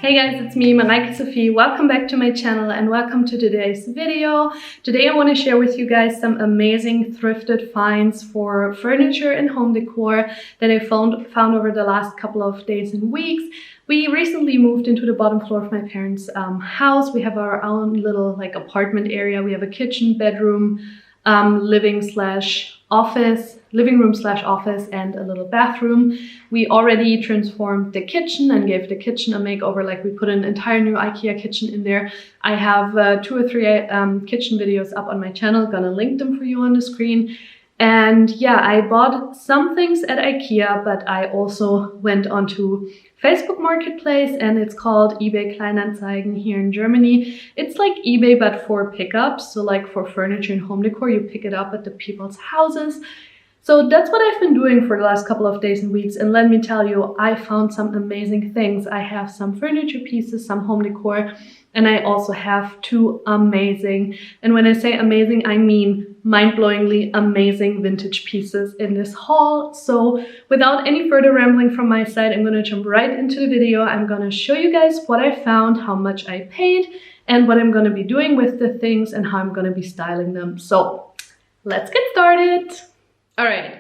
Hey guys, it's me, Mareike Sophie. Welcome back to my channel and welcome to today's video. Today I want to share with you guys some amazing thrifted finds for furniture and home decor that I found over the last couple of days and weeks. We recently moved into the bottom floor of my parents' house. We have our own little apartment area. We have a kitchen, bedroom, living room slash office, and a little bathroom. We already transformed the kitchen and gave the kitchen a makeover. Like, we put an entire new IKEA kitchen in there. I have 2 or 3 kitchen videos up on my channel. Gonna link them for you on the screen. And yeah, I bought some things at IKEA, but I also went onto Facebook Marketplace, and it's called eBay Kleinanzeigen here in Germany. It's like eBay but for pickups. So like for furniture and home decor, you pick it up at the people's houses. So that's what I've been doing for the last couple of days and weeks. And let me tell you, I found some amazing things. I have some furniture pieces, some home decor, and I also have 2 amazing, and when I say amazing, I mean mind-blowingly amazing vintage pieces in this haul. So without any further rambling from my side, I'm going to jump right into the video. I'm going to show you guys what I found, how much I paid, and what I'm going to be doing with the things and how I'm going to be styling them. So let's get started. All right.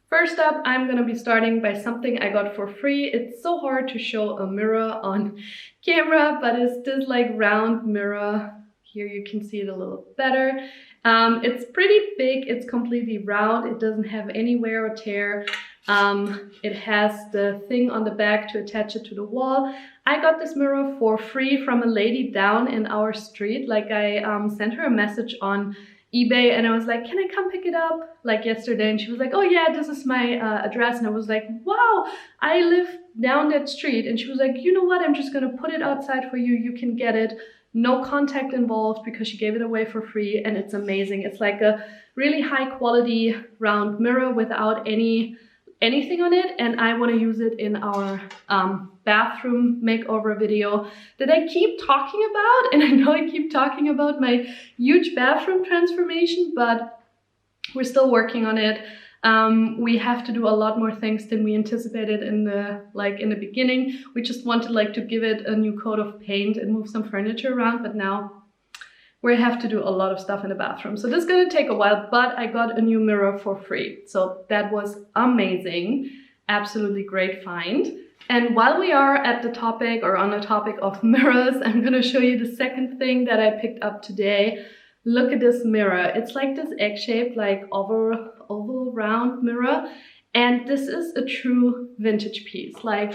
First up, I'm gonna be starting by something I got for free. It's so hard to show a mirror on camera, but it's this like round mirror. Here you can see it a little better. It's pretty big, it's completely round, it doesn't have any wear or tear. It has the thing on the back to attach it to the wall. I got this mirror for free from a lady down in our street. Like, I sent her a message on eBay and I was like, can I come pick it up like yesterday? And she was like, oh yeah, this is my address. And I was like, wow, I live down that street. And she was like, you know what, I'm just gonna put it outside for you. You can get it, no contact involved, because she gave it away for free. And it's amazing. It's like a really high quality round mirror without anything on it, and I want to use it in our bathroom makeover video that I keep talking about. And I know I keep talking about my huge bathroom transformation, but we're still working on it. We have to do a lot more things than we anticipated in the beginning. We just wanted to give it a new coat of paint and move some furniture around, but now we have to do a lot of stuff in the bathroom. So this is gonna take a while, but I got a new mirror for free. So that was amazing. Absolutely great find. And while we are at the topic, or on the topic of mirrors, I'm gonna show you the second thing that I picked up today. Look at this mirror. It's like this egg-shaped, like oval round mirror. And this is a true vintage piece. Like,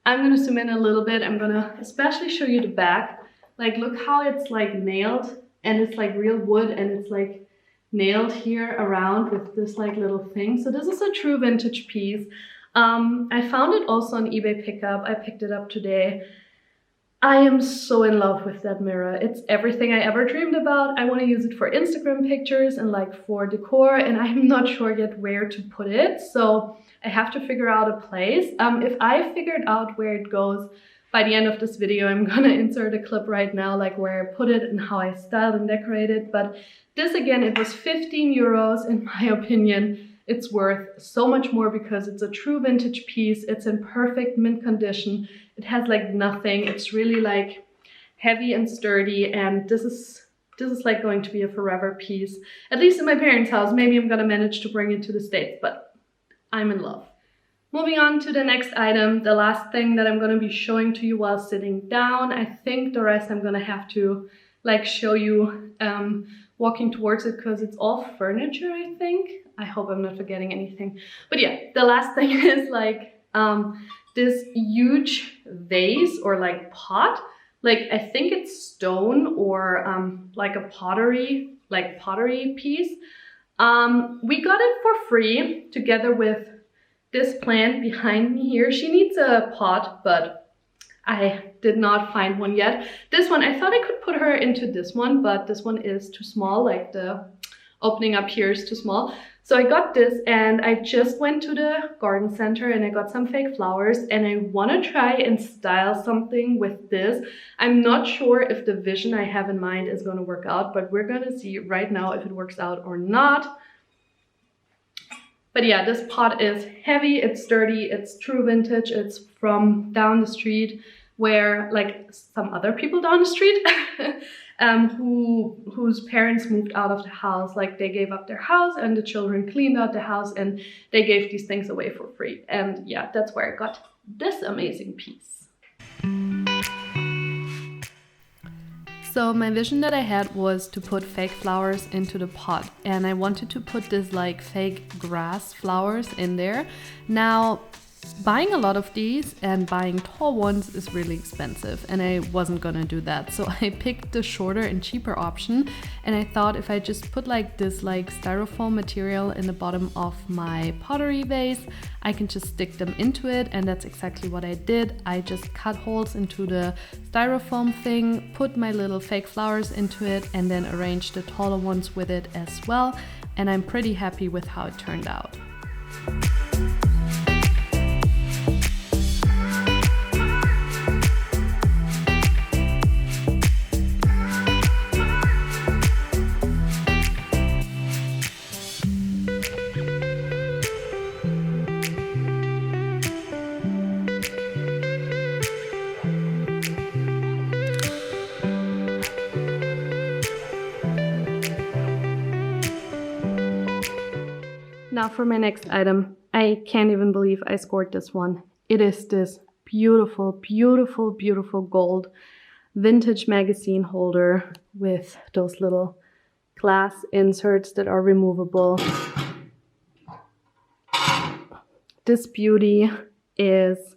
I'm gonna zoom in a little bit. I'm gonna especially show you the back. Like, look how it's like nailed, and it's like real wood, and it's like nailed here around with this like little thing. So this is a true vintage piece. I found it also on eBay pickup. I picked it up today. I am so in love with that mirror. It's everything I ever dreamed about. I want to use it for Instagram pictures and like for decor, and I'm not sure yet where to put it. So I have to figure out a place. If I figured out where it goes by the end of this video, I'm gonna insert a clip right now, like where I put it and how I styled and decorated. But this, again, it was 15 euros. In my opinion, it's worth so much more because it's a true vintage piece. It's in perfect mint condition. It has like nothing. It's really like heavy and sturdy, and this is like going to be a forever piece, at least in my parents' house. Maybe I'm gonna manage to bring it to the States, but I'm in love. Moving on to the next item, the last thing that I'm going to be showing to you while sitting down. I think the rest I'm going to have to like show you walking towards it, because it's all furniture, I think. I hope I'm not forgetting anything. But yeah, the last thing is like this huge vase or like pot. Like, I think it's stone or like a pottery piece. We got it for free together with this plant behind me here. She needs a pot, but I did not find one yet. This one, I thought I could put her into this one, but this one is too small. Like, the opening up here is too small. So I got this, and I just went to the garden center and I got some fake flowers, and I want to try and style something with this. I'm not sure if the vision I have in mind is going to work out, but we're going to see right now if it works out or not. But yeah, this pot is heavy, it's sturdy, it's true vintage, it's from down the street where like some other people down the street whose parents moved out of the house, like they gave up their house and the children cleaned out the house and they gave these things away for free. And yeah, that's where I got this amazing piece. So my vision that I had was to put fake flowers into the pot, and I wanted to put this like fake grass flowers in there. Now, buying a lot of these and buying tall ones is really expensive, and I wasn't gonna do that. So I picked the shorter and cheaper option, and I thought if I just put like this like styrofoam material in the bottom of my pottery vase, I can just stick them into it, and that's exactly what I did. I just cut holes into the styrofoam thing, put my little fake flowers into it, and then arranged the taller ones with it as well, and I'm pretty happy with how it turned out. Now for my next item, I can't even believe I scored this one. It is this beautiful, beautiful, beautiful gold vintage magazine holder with those little glass inserts that are removable. This beauty is,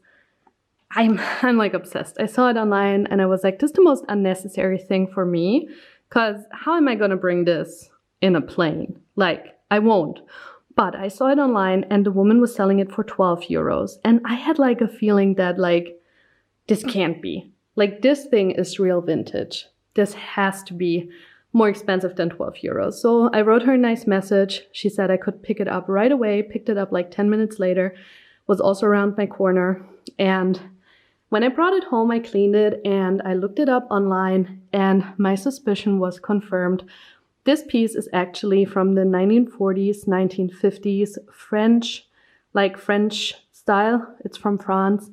I'm like obsessed. I saw it online and I was like, this is the most unnecessary thing for me, because how am I gonna bring this in a plane? Like, I won't. But I saw it online and the woman was selling it for 12 euros. And I had like a feeling that like, this can't be. Like, this thing is real vintage. This has to be more expensive than 12 euros. So I wrote her a nice message. She said I could pick it up right away, picked it up like 10 minutes later, was also around my corner. And when I brought it home, I cleaned it and I looked it up online and my suspicion was confirmed. This piece is actually from the 1940s, 1950s French style. It's from France.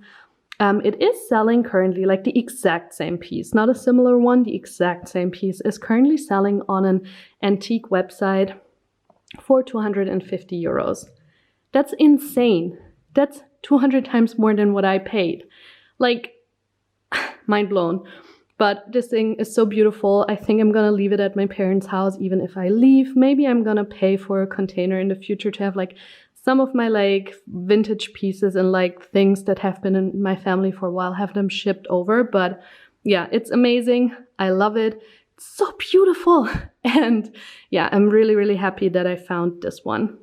It is selling currently, like the exact same piece, not a similar one, the exact same piece is currently selling on an antique website for 250 euros. That's insane. That's 200 times more than what I paid. Like, mind blown. But this thing is so beautiful. I think I'm gonna leave it at my parents' house even if I leave. Maybe I'm gonna pay for a container in the future to have like some of my like vintage pieces and like things that have been in my family for a while, have them shipped over. But yeah, it's amazing. I love it. It's so beautiful. And yeah, I'm really, really happy that I found this one.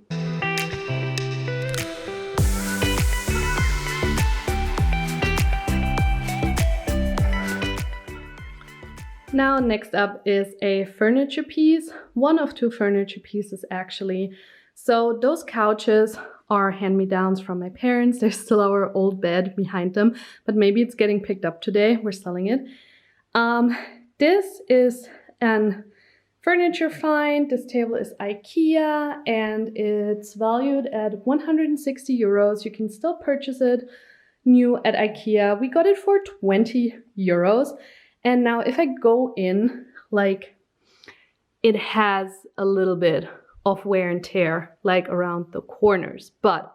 Now, next up is a furniture piece, one of two furniture pieces actually. So those couches are hand-me-downs from my parents. There's still our old bed behind them, but maybe it's getting picked up today. We're selling it. This is an furniture find. This table is IKEA and it's valued at 160 euros. You can still purchase it new at IKEA. We got it for 20 euros. And now if I go in, like, it has a little bit of wear and tear, like around the corners, but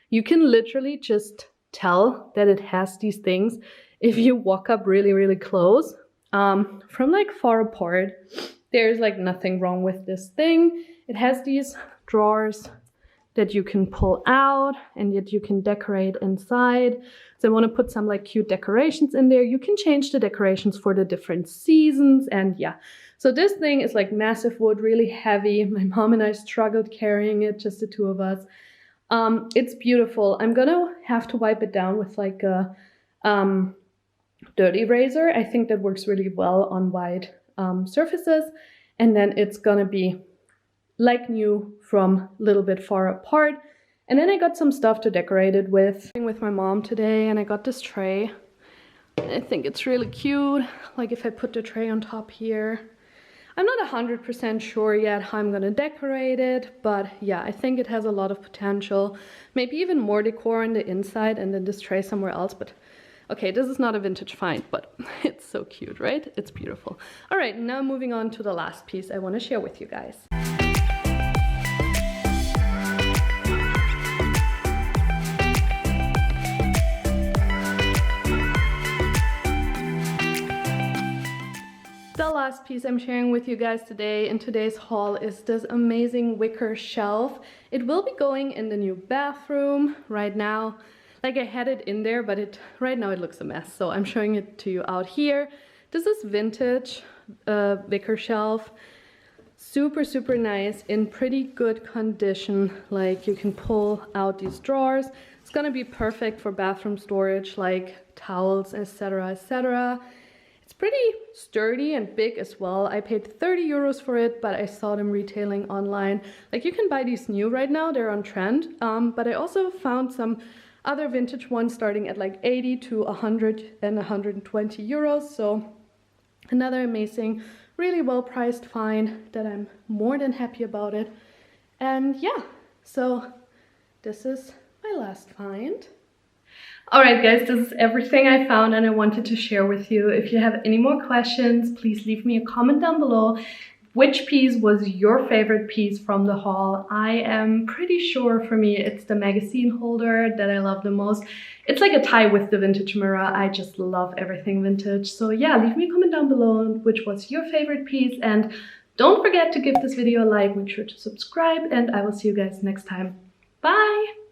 you can literally just tell that it has these things if you walk up really, really close. From like far apart, there's like nothing wrong with this thing. It has these drawers that you can pull out and yet you can decorate inside. So I want to put some like cute decorations in there. You can change the decorations for the different seasons, and yeah. So this thing is like massive wood, really heavy. My mom and I struggled carrying it, just the two of us. It's beautiful. I'm gonna have to wipe it down with like a dirt eraser. I think that works really well on white surfaces. And then it's gonna be like new from a little bit far apart. And then I got some stuff to decorate it with my mom today, and I got this tray. I think it's really cute. Like if I put the tray on top here. I'm not 100% sure yet how I'm gonna decorate it, but yeah, I think it has a lot of potential. Maybe even more decor on the inside and then this tray somewhere else, but Okay, this is not a vintage find, but it's so cute, right? It's beautiful. All right, now moving on to the last piece I want to share with you guys. The last piece I'm sharing with you guys today in today's haul is this amazing wicker shelf. It will be going in the new bathroom right now. Like, I had it in there, but right now it looks a mess, so I'm showing it to you out here. This is vintage wicker shelf. Super, super nice, in pretty good condition. Like, you can pull out these drawers. It's gonna be perfect for bathroom storage, like towels, etc., etc. It's pretty sturdy and big as well. I paid 30 euros for it, but I saw them retailing online. Like, you can buy these new right now, they're on trend. But I also found some other vintage ones starting at like 80 to 100 and 120 euros. So another amazing, really well priced find that I'm more than happy about it. And yeah, so this is my last find. Alright guys, this is everything I found and I wanted to share with you. If you have any more questions, please leave me a comment down below. Which piece was your favorite piece from the haul? I am pretty sure for me it's the magazine holder that I love the most. It's like a tie with the vintage mirror. I just love everything vintage. So yeah, leave me a comment down below which was your favorite piece, and don't forget to give this video a like, make sure to subscribe, and I will see you guys next time. Bye!